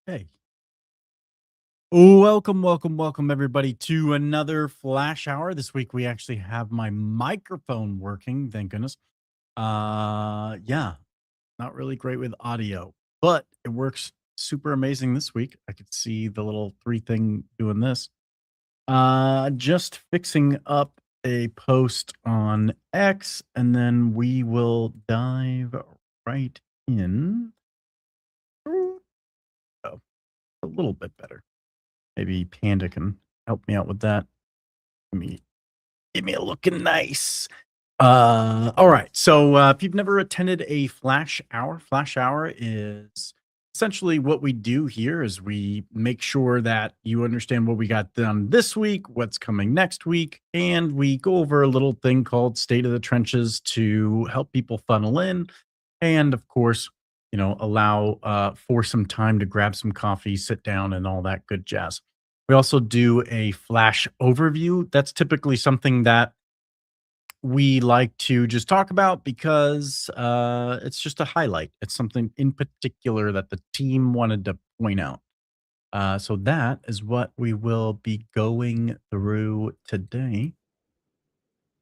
Hey. Welcome, everybody, to another Flash Hour. This week we actually have my microphone working, thank goodness. Yeah, not really great with audio, but it works super amazing this week. I could see the little three thing doing this. Just fixing up a post on X, and then we will dive right in. Oh, a little bit better. Maybe Panda can help me out with that. Give me a looking nice. All right. So if you've never attended a Flash Hour is essentially what we do here is we make sure that you understand what we got done this week, what's coming next week, and we go over a little thing called State of the Trenches to help people funnel in, and of course, allow for some time to grab some coffee, sit down, and all that good jazz. We also do a flash overview. That's typically something that we like to just talk about because it's just a highlight. It's something in particular that the team wanted to point out. So that is what we will be going through today.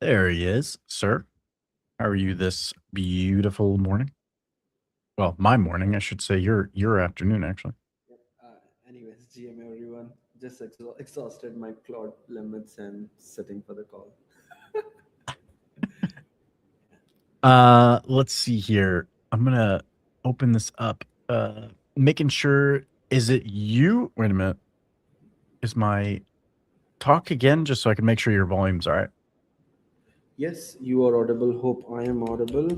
There he is, sir. How are you this beautiful morning? Well, my morning, I should say. Your afternoon, actually. Yep. Anyways, GM everyone. Just exhausted my cloud limits and sitting for the call. Let's see here. I'm gonna open this up. Making sure, is it you? Wait a minute. Is my talk again, just so I can make sure your volume's all right? Yes, you are audible. Hope I am audible.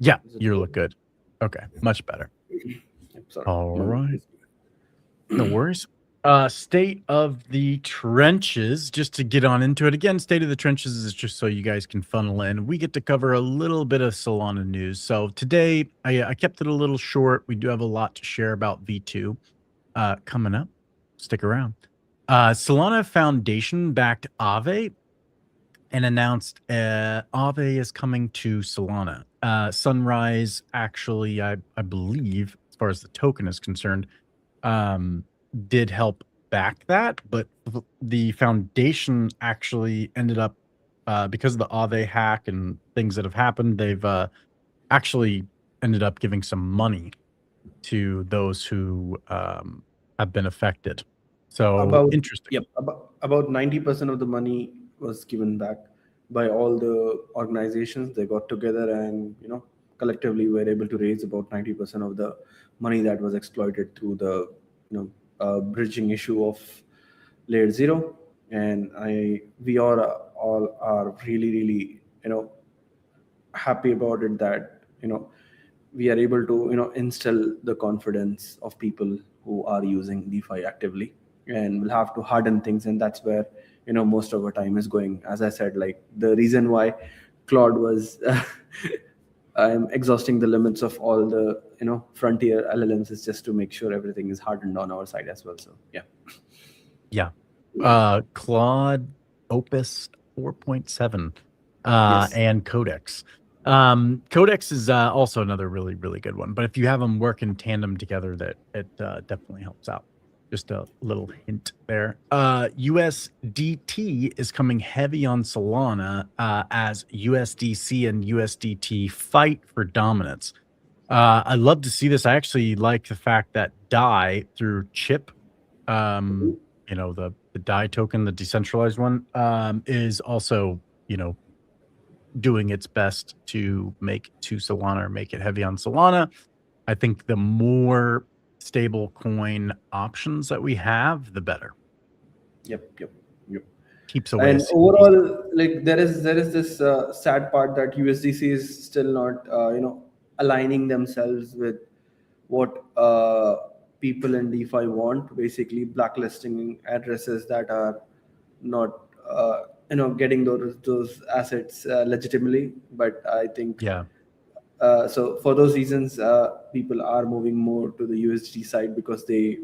Yeah, Is it you good? look good. Okay, much better. Yep, sorry. All No, right. please. No worries. State of the trenches, just to get on into it. Again, state of the trenches is just so you guys can funnel in. We get to cover a little bit of Solana news. So today, I kept it a little short. We do have a lot to share about V2 coming up. Stick around. Solana Foundation backed Aave and announced Aave is coming to Solana. Sunrise, actually, I believe, as far as the token is concerned, did help back that, but the foundation actually ended up because of the Aave hack and things that have happened, they've actually ended up giving some money to those who have been affected. So About interesting. yep, about 90% of the money was given back by all the organizations. They got together and collectively were able to raise about 90% of the money that was exploited through the bridging issue of layer zero. And we all are really happy about it that we are able to instill the confidence of people who are using DeFi actively, and we'll have to harden things, and that's where most of our time is going. As I said, like the reason why Claude was I'm exhausting the limits of all the frontier LLMs is just to make sure everything is hardened on our side as well. So yeah. Yeah. Claude Opus 4.7 Yes. and Codex. Codex is also another really, really good one. But if you have them work in tandem together, that it definitely helps out. Just a little hint there. USDT is coming heavy on Solana as USDC and USDT fight for dominance. I love to see this. I actually like the fact that DAI through Chip, Mhm. the DAI token, the decentralized one, is also, doing its best to make Solana or make it heavy on Solana. I think the more stable coin options that we have, the better. Yep. Keeps away a And CBDC. overall, like there is this sad part that USDC is still not aligning themselves with what people in DeFi want, basically blacklisting addresses that are not getting those assets legitimately. But I think Yeah. so for those reasons, people are moving more to the USD side because they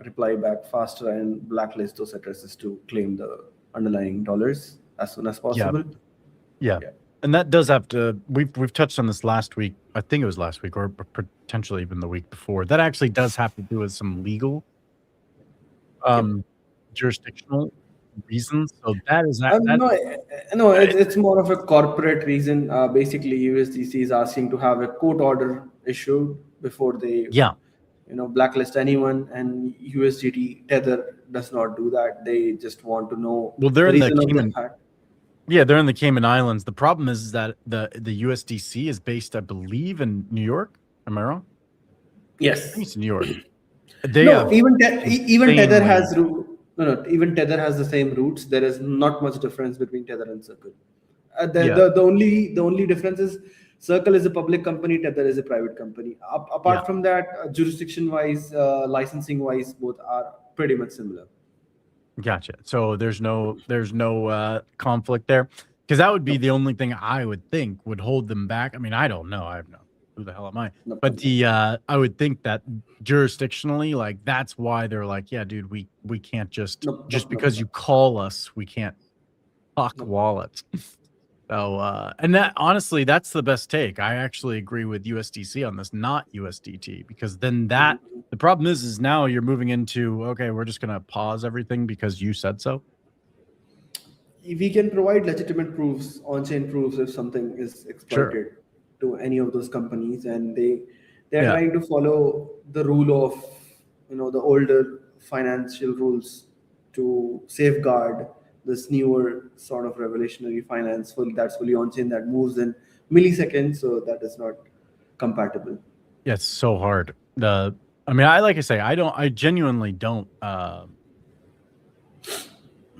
reply back faster and blacklist those addresses to claim the underlying dollars as soon as Yeah. possible. Yeah. Yeah. And that does have to, we've touched on this last week. I think it was last week or potentially even the week before. That actually does have to do with some legal. Yep. jurisdictional reasons. So that is that that No, no, it, it's more of a corporate reason. Basically, USDC is asking to have a court order issued before they, yeah. blacklist anyone. And USDT Tether does not do that. They just want to know Well, they're the in the reason of the Cayman. hack. Yeah, they're in the Cayman Islands. The problem is that the USDC is based, I believe, in New York. Am I wrong? I think Yes. it's New York. They No, have even Tether insanely. has no, even Tether has the same roots. There is not much difference between Tether and Circle. Yeah, The only difference is Circle is a public company, Tether is a private company. yeah. Apart from that, jurisdiction wise, licensing wise, both are pretty much similar. Gotcha. So there's no conflict there, because that would be No, the only thing I would think would hold them back. I mean, I don't know. I have no who the hell am I? no, But I would think that jurisdictionally, like that's why they're like, yeah, dude, we can't just no, no, just no, because no, you call us, we can't fuck no. wallets. So and that honestly, that's the best take. I actually agree with USDC on this, not USDT, because then that Mhm. the problem is now you're moving into, okay, we're just gonna pause everything because you said so. We can provide legitimate proofs, on-chain proofs, if something is Sure. exploited to any of those companies, and they're Yeah. trying to follow the rule of the older financial rules to safeguard this newer sort of revolutionary finance that's fully on-chain, that moves in milliseconds, so that is not compatible. Yeah, it's so hard. I mean, I like I say, I genuinely don't. I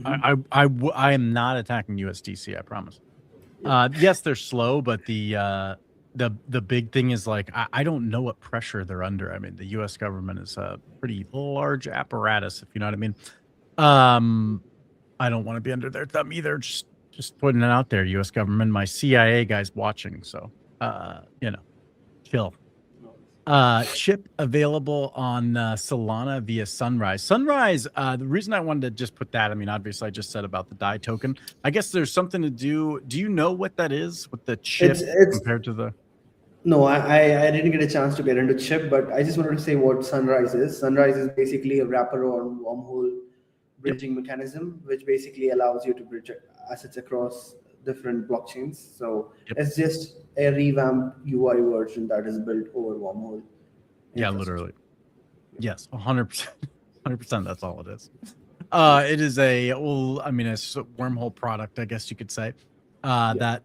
am not attacking USDC. I promise. Yep. Yes, they're slow, but the big thing is like I don't know what pressure they're under. I mean, the U.S. government is a pretty large apparatus, if you know what I mean. Um, I don't want to be under their thumb either. Just putting it out there, U.S. government. My CIA guy's watching, so chill. Chip available on Solana via Sunrise. Sunrise, the reason I wanted to just put that, I mean, obviously I just said about the DAI token. I guess there's something to do. Do you know what that is with the chip It's compared to the No, I didn't get a chance to get into chip, but I just wanted to say what Sunrise is. Sunrise is basically a wrapper or wormhole Yep, bridging mechanism, which basically allows you to bridge assets across different blockchains. So yep. it's just a revamped UI version that is built over wormhole Yeah, infrastructure. literally. Yes, 100%. 100%, that's all it is. It is well, I mean, a wormhole product, I guess you could say, Yeah. that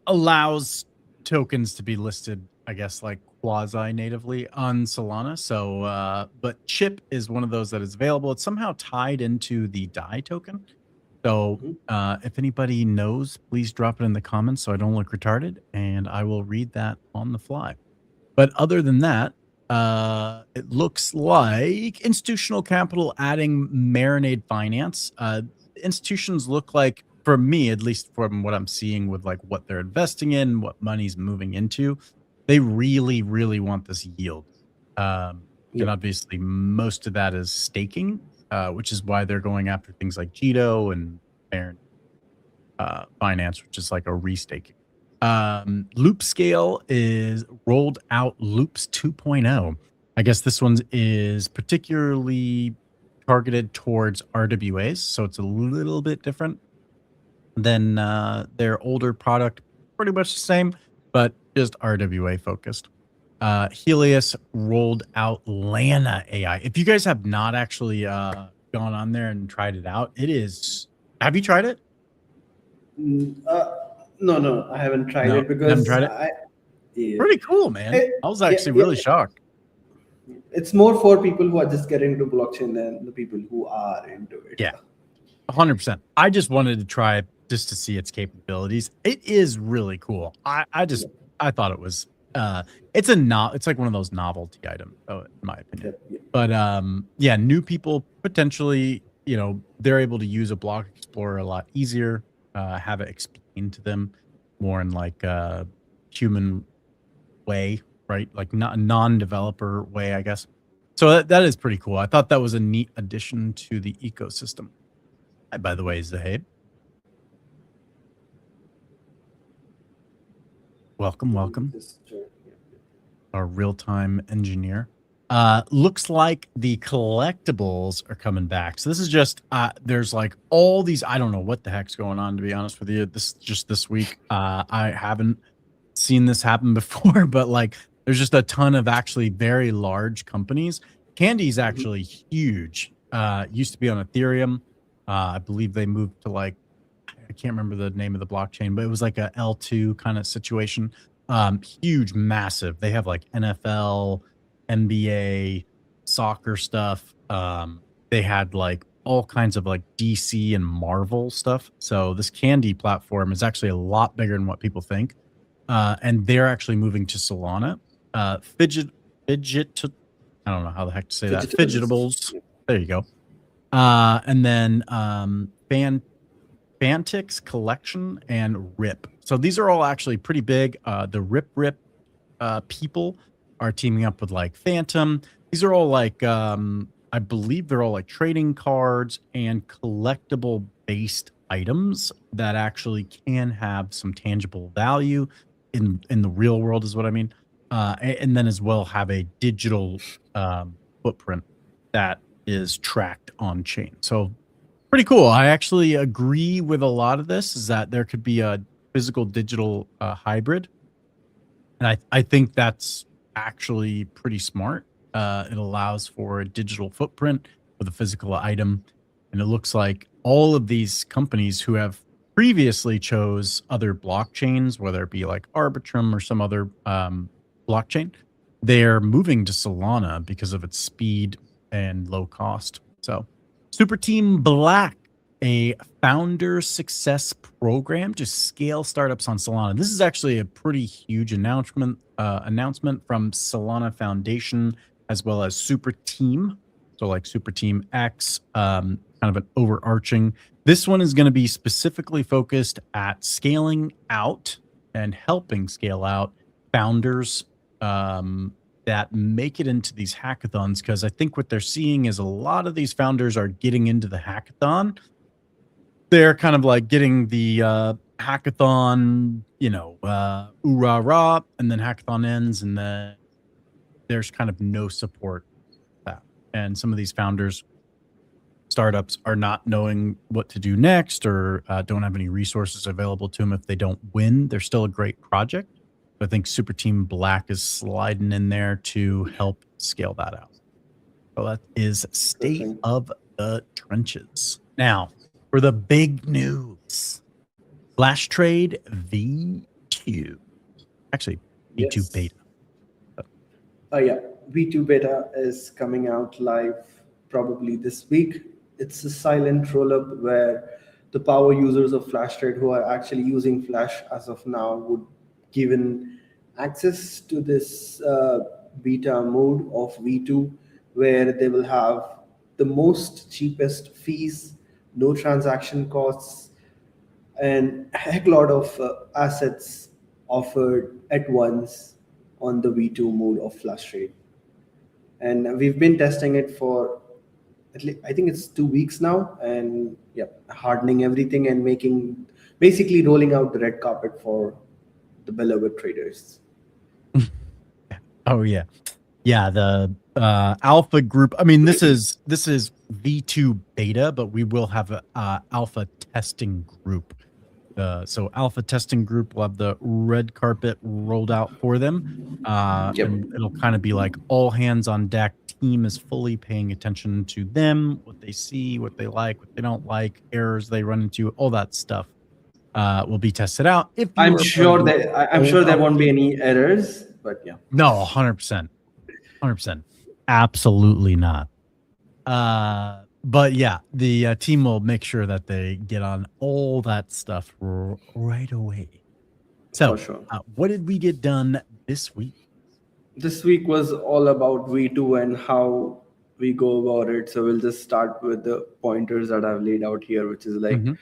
allows tokens to be listed, I guess, like quasi natively on Solana. So, but Chip is one of those that is available. It's somehow tied into the DAI token. So, Mhm. if anybody knows, please drop it in the comments so I don't look retarded, and I will read that on the fly. But other than that, it looks like institutional capital adding Marinade Finance. Institutions look like, for me, at least from what I'm seeing with like what they're investing in, what money's moving into, they really, really want this yield. And Yep. obviously, most of that is staking, which is why they're going after things like Jito and Marinade finance, which is like a restaking. Loop Scale is rolled out Loops 2.0. I guess this one is particularly targeted towards RWAs, so it's a little bit different than their older product. Pretty much the same, but just RWA focused. Helios rolled out Lana AI. If you guys have not actually gone on there and tried it out, it is. Have you tried it? No, no, I haven't tried No, it you haven't because tried it? yeah, Pretty cool, man. I was yeah, actually yeah. really shocked. It's more for people who are just getting into blockchain than the people who are into it. Yeah, 100%. I just wanted to try it just to see its capabilities. It is really cool. Yeah, I thought it was it's like one of those novelty items, in my opinion. yeah, yeah. But yeah, new people potentially, they're able to use a block explorer a lot easier, have it explained to them more in like a human way, right? Like not a non-developer way, I guess. So that is pretty cool. I thought that was a neat addition to the ecosystem. Hi, by the way, Zahaib. Welcome, Let me welcome. just check. Yeah. Our real-time engineer. Looks like the collectibles are coming back. So this is just there's like all these. I don't know what the heck's going on, to be honest with you. This just this week. I haven't seen this happen before, but like there's just a ton of actually very large companies. Candy's Mhm. actually huge. Used to be on Ethereum. I believe they moved to like I can't remember the name of the blockchain, but it was like a L2 kind of situation. Huge, massive. They have like NFL, NBA, soccer stuff. They had like all kinds of like DC and Marvel stuff. So this Candy platform is actually a lot bigger than what people think. And they're actually moving to Solana. Fidget, I don't know how the heck to say that. Digitals. Fidgetables. There you go. And then Fantix Collection and Rip. So these are all actually pretty big. The Rip people are teaming up with like Phantom. These are all like I believe they're all like trading cards and collectible based items that actually can have some tangible value in the real world is what I mean. And then as well have a digital footprint that is tracked on chain. So pretty cool. I actually agree with a lot of this is that there could be a physical digital hybrid. And I think that's actually pretty smart. It allows for a digital footprint with a physical item. And it looks like all of these companies who have previously chose other blockchains, whether it be like Arbitrum or some other blockchain, they're moving to Solana because of its speed and low cost. So Super Team Black, a founder success program to scale startups on Solana. This is actually a pretty huge announcement from Solana Foundation as well as Super Team. So like Super Team X, kind of an overarching. This one is going to be specifically focused at scaling out and helping scale out founders that make it into these hackathons because I think what they're seeing is a lot of these founders are getting into the hackathon. They're kind of like getting the hackathon, ooh rah rah, and then hackathon ends, and then there's kind of no support for that. And some of these founders, startups, are not knowing what to do next or don't have any resources available to them if they don't win. They're still a great project. But I think Super Team Black is sliding in there to help scale that out. So that is state Interesting. of the trenches. Now, for the big news, Flash Trade V2. Actually, V2 Yes. beta. Yeah, V2 beta is coming out live probably this week. It's a silent rollup where the power users of FlashTrade who are actually using Flash as of now would given access to this beta mode of V2, where they will have the most cheapest fees, no transaction costs, and a heck lot of assets offered at once on the V2 mode of Flash Trade. And we've been testing it for at least, I think it's 2 weeks now, and yeah, hardening everything and making basically rolling out the red carpet for the beloved traders. Oh yeah. Yeah, the alpha group. I mean, this is V2 beta, but we will have a alpha testing group. So alpha testing group will have the red carpet rolled out for them. Yep. And it'll kind of be like all hands on deck. Team is fully paying attention to them, what they see, what they like, what they don't like, errors they run into, all that stuff will be tested out. If you I'm are part of sure the that I'm old sure there alpha won't be team, any errors, but yeah. no, 100%. 100%. Absolutely not. But yeah, the team will make sure that they get on all that stuff right away. For So, sure. what did we get done this week? This week was all about V2 and how we go about it. So we'll just start with the pointers that I've laid out here, which is like Mhm.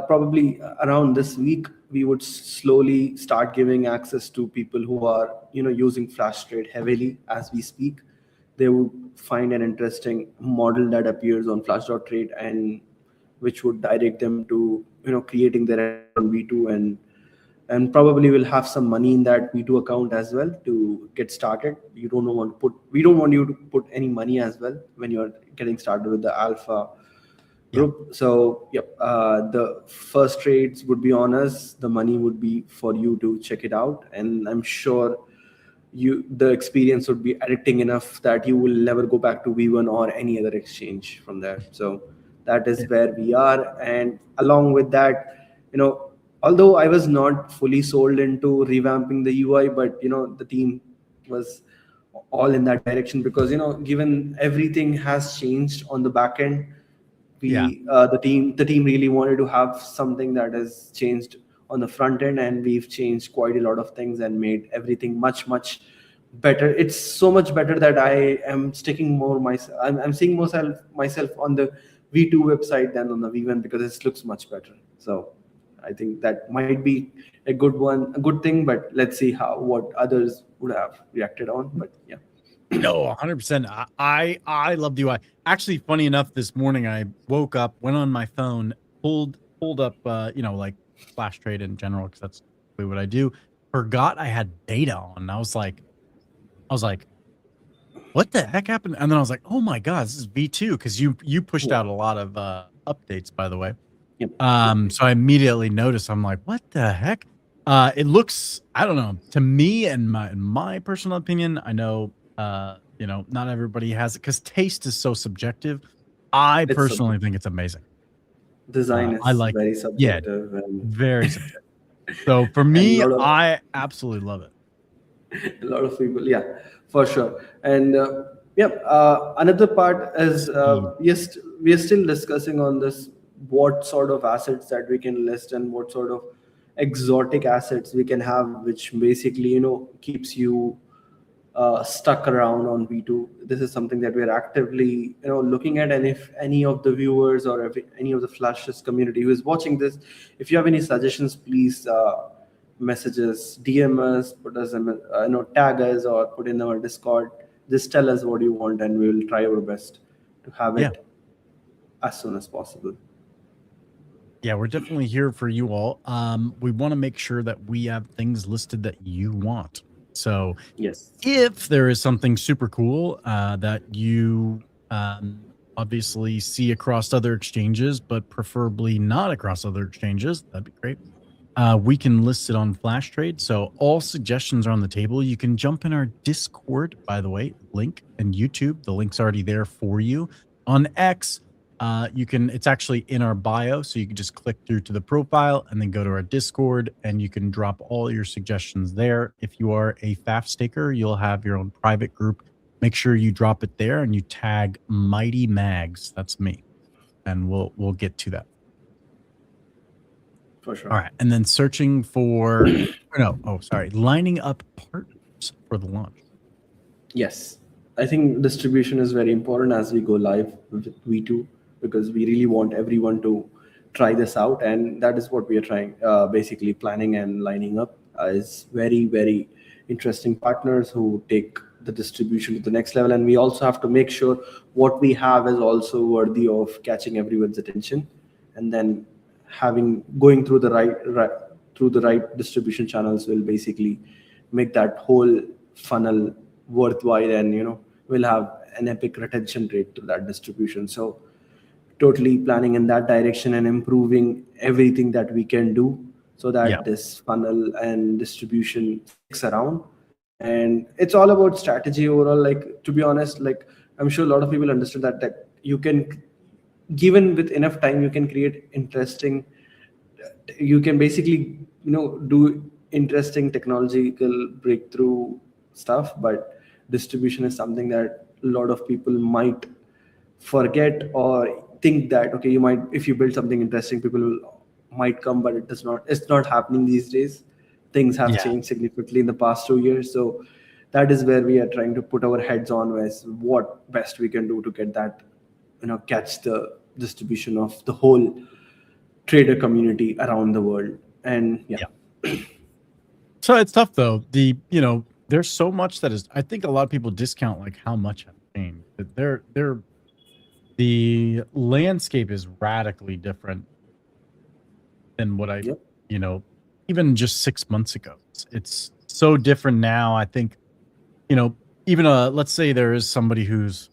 probably around this week we would slowly start giving access to people who are using Flash Trade heavily as we speak. They would find an interesting model that appears on Flash.trade and which would direct them to creating their account on V2 and and probably will have some money in that V2 account as well to get started. We don't want you to put any money as well when you're getting started with the alpha Yeah. group. So yep, the first trades would be on us. The money would be for you to check it out, and I'm sure the experience would be addicting enough that you will never go back to V1 or any other exchange from there. So that is Yeah. where we are. And along with that, although I was not fully sold into revamping the UI, but the team was all in that direction, because given everything has changed on the back end, Yeah. the team really wanted to have something that has changed on the front end, and we've changed quite a lot of things and made everything much better. It's so much better that I am sticking more myself. I'm seeing myself on the V2 website than on the V1, because it looks much better. So I think that might be a good thing, but let's see what others would have reacted on. But yeah. No, 100%. I love the UI. Actually, funny enough, this morning I woke up, went on my phone, pulled up, like Flash Trade in general, because that's really what I do. Forgot I had data on. I was like, what the heck happened? And then I was like, oh my god, this is V2, because you pushed Yeah. out a lot of updates, by the way. Yep. Yep. So I immediately noticed. I'm like, what the heck? It looks, I don't know, to me, and my personal opinion, I know, not everybody has it, because taste is so subjective. I It's personally think it's amazing. Design I is like it. very Yeah, subjective, and very subjective. So for and me, a lot of I absolutely love it. a lot of people, yeah, for sure. And yeah, another part is, Speed. yes, we are still discussing on this, what sort of assets that we can list and what sort of exotic assets we can have, which basically keeps you stuck around on V2. This is something that we are actively looking at. And if any of the viewers, or if any of the Flashes community who is watching this, if you have any suggestions, please message us, DM us, put us in, tag us, or put in our Discord. Just tell us what you want, and we will try our best to have Yeah. it as soon as possible. Yeah, we're definitely here for you all. We want to make sure that we have things listed that you want. So Yes. if there is something super cool that you obviously see across other exchanges, but preferably not across other exchanges, that'd be great. We can list it on Flash Trade. So all suggestions are on the table. You can jump in our Discord, by the way, link, and YouTube. The link's already there for you. On X, it's actually in our bio. So you can just click through to the profile and then go to our Discord, and you can drop all your suggestions there. If you are a FAF staker, you'll have your own private group. Make sure you drop it there and you tag Mighty Mags. That's me. And we'll get to that. For sure. All right. And then searching for, lining up partners for the launch. Yes, I think distribution is very important as we go live with V2, because we really want everyone to try this out, and that is what we are trying, basically planning and lining up is very interesting partners who take the distribution to the next level. And we also have to make sure what we have is also worthy of catching everyone's attention, and then going through the right distribution channels will basically make that whole funnel worthwhile, and we'll have an epic retention rate to that distribution. So totally planning in that direction and improving everything that we can do, so Yeah. that this funnel and distribution sticks around. And it's all about strategy overall. Like, to be honest, like, I'm sure a lot of people understood that you can, given with enough time, you can create interesting, you can basically do interesting technological breakthrough stuff. But distribution is something that a lot of people might forget, or think that, okay, you might, if you build something interesting, people might come, but it's not happening these days. Things have Yeah. changed significantly in the past 2 years. So that is where we are trying to put our heads on, with what best we can do to get that, catch the distribution of the whole trader community around the world. And yeah. Yeah. So it's tough though. There's so much that is, I think a lot of people discount like how much has changed. That the landscape is radically different than what I, Yep. you know, even just 6 months ago. It's so different now. I think, you know, even let's say there is somebody who's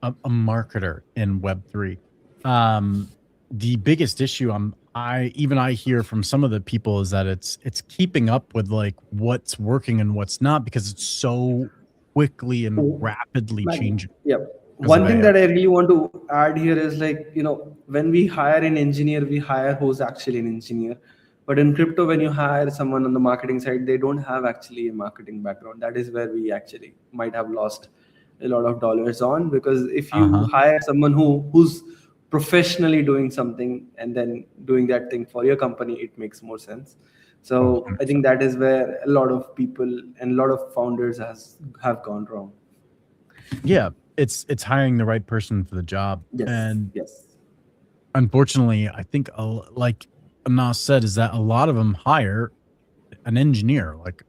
a marketer in Web3. Um, the biggest issue I hear from some of the people is that it's keeping up with like what's working and what's not because it's so quickly and Oh, rapidly man, changing yeah. because of One thing AI. that I really want to add here is like, when we hire an engineer, we hire who's actually an engineer. But in crypto, when you hire someone on the marketing side, they don't have actually a marketing background. That is where we actually might have lost a lot of dollars on, because if you Uh-huh. hire someone who's professionally doing something and then doing that thing for your company, it makes more sense. Oh, So I think 100%. that is where a lot of people and a lot of founders has have gone wrong. Yeah, it's hiring the right person for the job. Yes, And yes. unfortunately, I think like Anas said, is that a lot of them hire an engineer, like,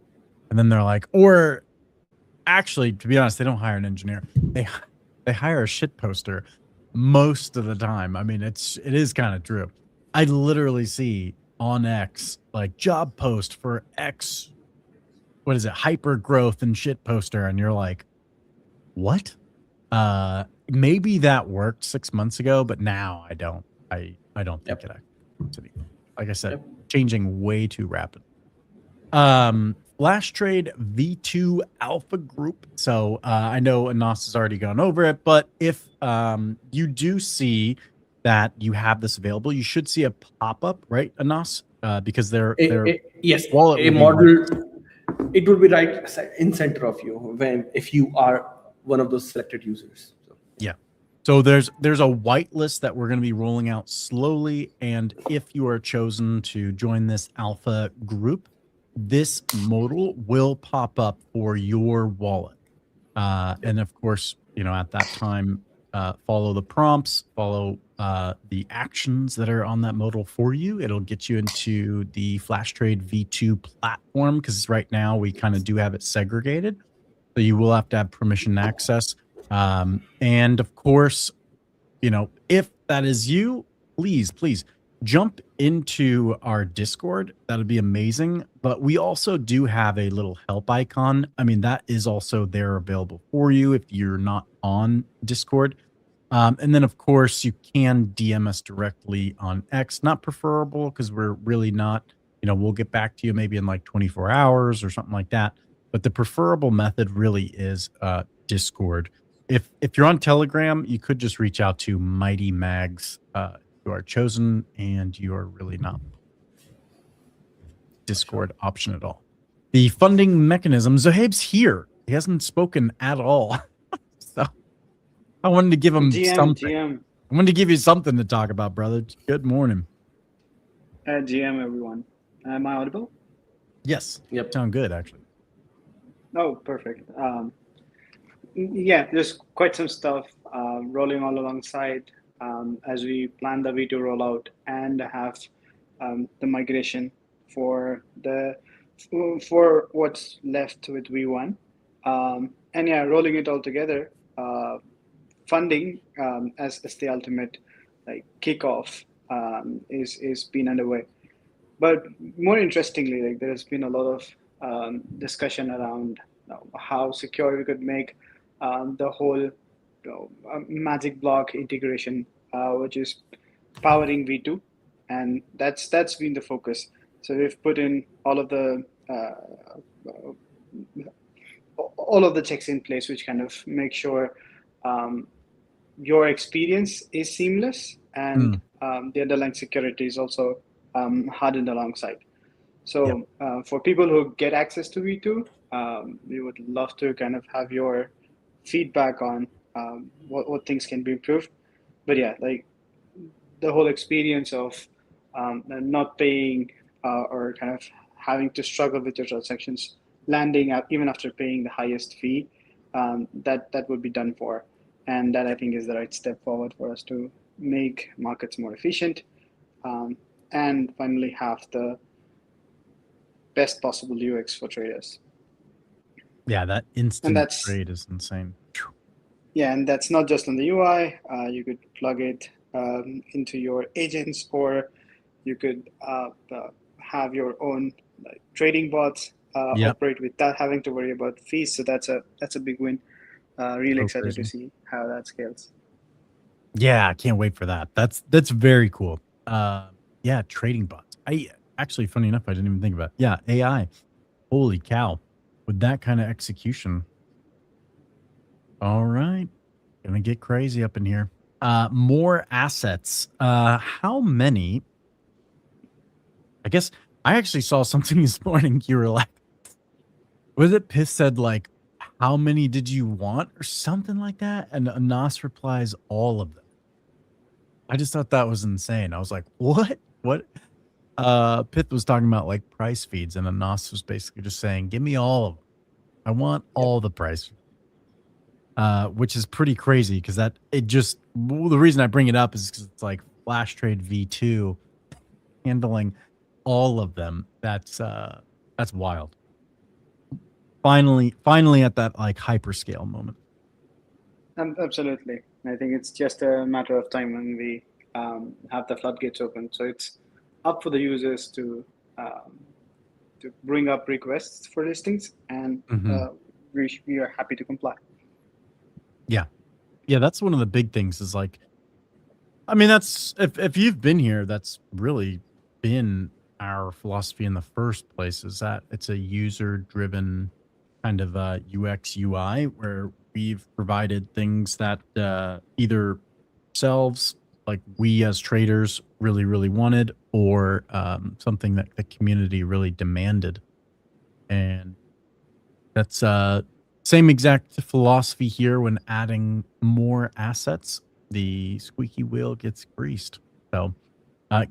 and then they're like, or actually, to be honest, they don't hire an engineer. They hire a shit poster most of the time. I mean, it is kind of true. I literally see on X like job post for X, what is it, hyper growth and shit poster, and you're like, what? Maybe that worked 6 months ago, but now I don't. I don't think it Yep, actually works anymore. Like I said, yep. changing way too rapid. Flash Trade V2 Alpha Group. So I know Anas has already gone over it, but if you do see that you have this available, you should see a pop up, right, Anas? Because their Yes, wallet a will be right. model. It would be right in center of you when if you are one of those selected users. So, Yeah. So there's a white list that we're going to be rolling out slowly, and if you are chosen to join this alpha group, this modal will pop up for your wallet. yep. And of course, at that time, follow the prompts, follow the actions that are on that modal for you. It'll get you into the Flash Trade V2 platform because right now we kind of do have it segregated. So you will have to have permission access. And of course, if that is you, please jump into our Discord. That'd be amazing. But we also do have a little help icon. I mean, that is also there available for you if you're not on Discord. And then, of course, you can DM us directly on X. Not preferable because we're really not, we'll get back to you maybe in like 24 hours or something like that. But the preferable method really is Discord. If you're on Telegram, you could just reach out to Mighty Mags. You are chosen, and you are really not For sure. Discord option at all. The funding mechanism. Zohaib's here. He hasn't spoken at all, so I wanted to give him GM, something. GM, I wanted to give you something to talk about, brother. Good morning. GM, everyone. Am I audible? Yes, Yep. sound good actually. Oh, perfect. Yeah, there's quite some stuff rolling all alongside as we plan the V2 rollout and have the migration for the for what's left with V1. And yeah, rolling it all together, funding as the ultimate like kickoff is been underway. But more interestingly, like there has been a lot of discussion around how secure we could make the whole magic block integration, which is powering V2, and that's been the focus. So we've put in all of the checks in place, which kind of make sure um, your experience is seamless and Mm, the underlying security is also hardened alongside. yep. So for people who get access to V2, we would love to kind of have your feedback on what things can be improved. But yeah, like the whole experience of not paying or kind of having to struggle with your transactions landing out even after paying the highest fee, that would be done for, and that I think is the right step forward for us to make markets more efficient, um, and finally have the best possible UX for traders. Yeah, that And instant that's trade is insane. Phew. yeah, and that's not just on the UI. You could plug it into your agents, or you could have your own like trading bots Yep. operate without having to worry about fees. So that's a big win. Really So excited to crazy. see how that scales. Yeah, I can't wait for that. That's very cool. Yeah, trading bots. I actually, funny enough, I didn't even think about it. Yeah, AI. Holy cow. With that kind of execution. All right. Gonna get crazy up in here. More assets. How many? I guess I actually saw something this morning. You were like, was it Piss said like, how many did you want or something like that? And Anas replies, all of them. I just thought that was insane. I was like, what? What? Pith was talking about like price feeds, and Anas was basically just saying, give me all of them. I want Yep. all the price, which is pretty crazy because the reason I bring it up is because it's like Flash Trade V2 handling all of them. That's wild. Finally at that like hyperscale moment. Absolutely. I think it's just a matter of time when we have the floodgates open. So it's up for the users to bring up requests for listings, and Mhm. we are happy to comply. Yeah. Yeah, that's one of the big things is like, I mean, that's if you've been here, that's really been our philosophy in the first place, is that it's a user driven kind of UX UI where we've provided things that either ourselves, like we as traders really, really wanted, or something that the community really demanded. And that's same exact philosophy here when adding more assets. The squeaky wheel gets greased. So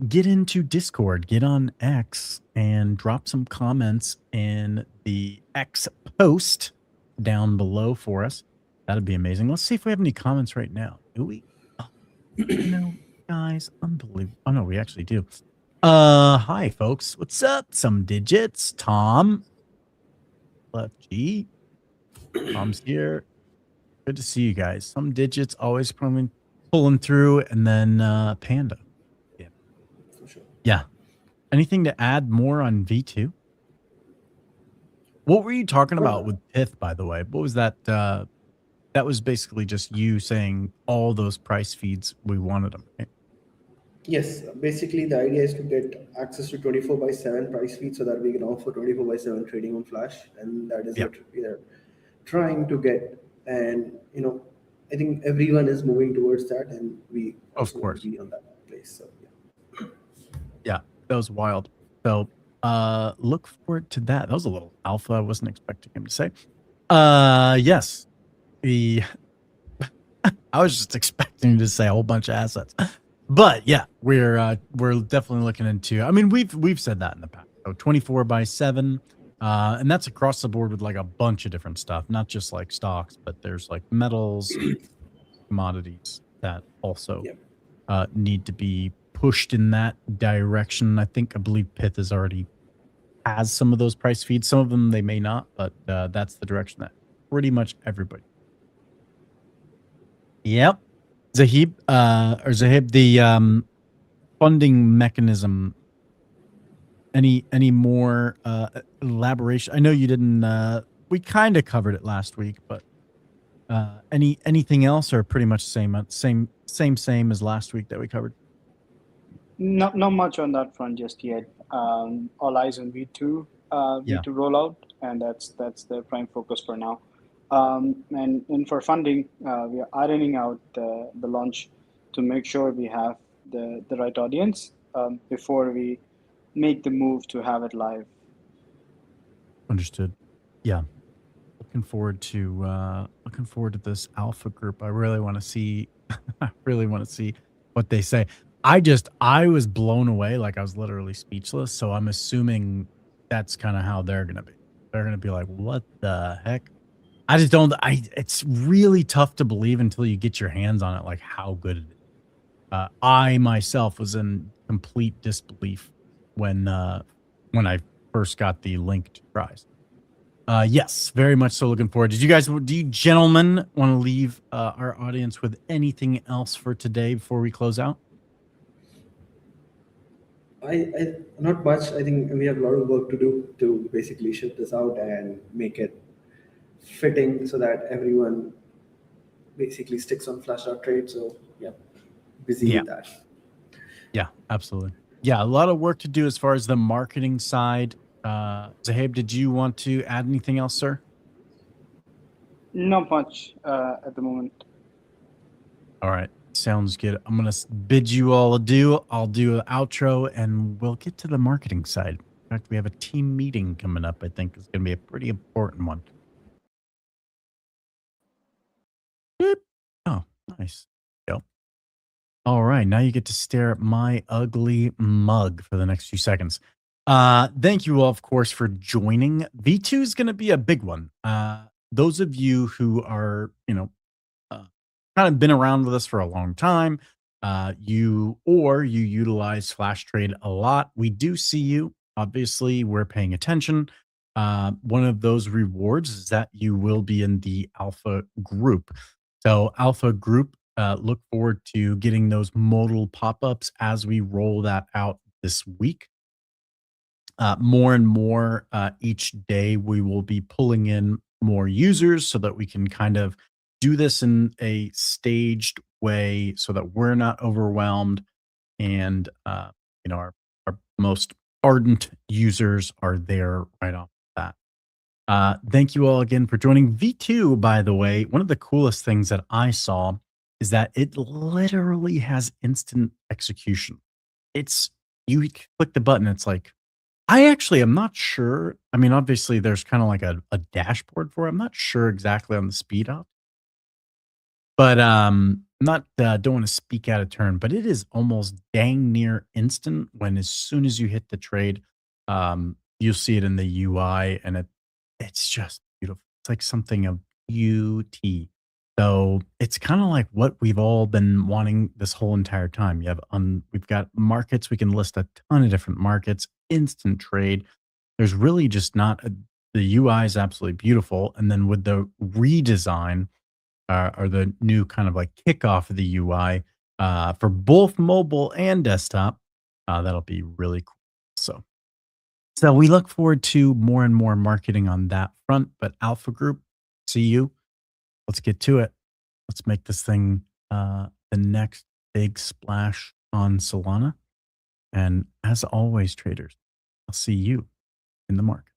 get into Discord, get on X, and drop some comments in the X post down below for us. That'd be amazing. Let's see if we have any comments right now. Do we? Oh, no, guys, unbelievable. Oh no, we actually do. Hi folks. What's up? Some digits. Tom. Left G. Tom's here. Good to see you guys. Some digits always pulling through, and then Panda. Yeah. For sure. Yeah. Anything to add more on V2? What were you talking about with Pith, by the way? What was that? That was basically just you saying all those price feeds, we wanted them, right? Yes, basically the idea is to get access to 24/7 price feed so that we can offer 24/7 trading on Flash, and that is Yeah. what we are trying to get. And I think everyone is moving towards that, and we Of also want to course. be on that place. So yeah. Yeah. That was wild. So look forward to that. That was a little alpha. I wasn't expecting him to say. Yes. The I was just expecting to say a whole bunch of assets. But yeah, we're definitely looking into. I mean, we've said that in the past. So 24/7, and that's across the board with like a bunch of different stuff, not just like stocks, but there's like metals and commodities that also Yep. need to be pushed in that direction. I believe Pith has already has some of those price feeds. Some of them they may not, but that's the direction that pretty much everybody. Yep. Zahib, the funding mechanism. Any more elaboration? I know you didn't. We kind of covered it last week, but anything else, or pretty much same as last week that we covered? Not much on that front just yet. All eyes on V2 Yeah. V2 rollout, and that's the prime focus for now. And for funding, we are ironing out the launch to make sure we have the right audience before we make the move to have it live. Understood. Yeah. Looking forward to this alpha group. I really want to see I really want to see what they say. I was blown away, like I was literally speechless. So I'm assuming that's kind of how they're gonna be. They're gonna be like, what the heck? I just don't it's really tough to believe until you get your hands on it, like how good it is. I myself was in complete disbelief when I first got the link to tries. Yes, very much so looking forward. Do you gentlemen want to leave our audience with anything else for today before we close out? I not much. I think we have a lot of work to do to basically ship this out and make it fitting so that everyone basically sticks on Flash trade. So yeah, busy Yeah. with that. Yeah, absolutely. Yeah, a lot of work to do as far as the marketing side. Zahab, did you want to add anything else, sir? Not much at the moment. All right. Sounds good. I'm going to bid you all adieu. I'll do an outro and we'll get to the marketing side. In fact, we have a team meeting coming up. I think it's going to be a pretty important one. Beep. Oh, nice. Go. All right. Now you get to stare at my ugly mug for the next few seconds. Thank you all, of course, for joining. V2 is going to be a big one. Those of you who are, uh, kind of been around with us for a long time, you utilize Flash Trade a lot. We do see you. Obviously, we're paying attention. One of those rewards is that you will be in the Alpha group. So, Alpha group, look forward to getting those modal pop ups as we roll that out this week. More and more each day, we will be pulling in more users so that we can kind of do this in a staged way so that we're not overwhelmed and our most ardent users are there right off the bat. Thank you all again for joining. V2, by the way, one of the coolest things that I saw is that it literally has instant execution. It's you click the button, it's like I actually am not sure. I mean, obviously, there's kind of like a dashboard for it. I'm not sure exactly on the speed up, but not don't want to speak out of turn. But it is almost dang near instant. When as soon as you hit the trade, you'll see it in the UI, and it's just beautiful. It's like something of beauty. So it's kind of like what we've all been wanting this whole entire time. We've got markets. We can list a ton of different markets, instant trade. There's really just not the UI is absolutely beautiful. And then with the redesign or the new kind of like kickoff of the UI for both mobile and desktop, that'll be really cool. So we look forward to more and more marketing on that front. But Alpha Group, see you. Let's get to it. Let's make this thing the next big splash on Solana. And as always, traders, I'll see you in the market.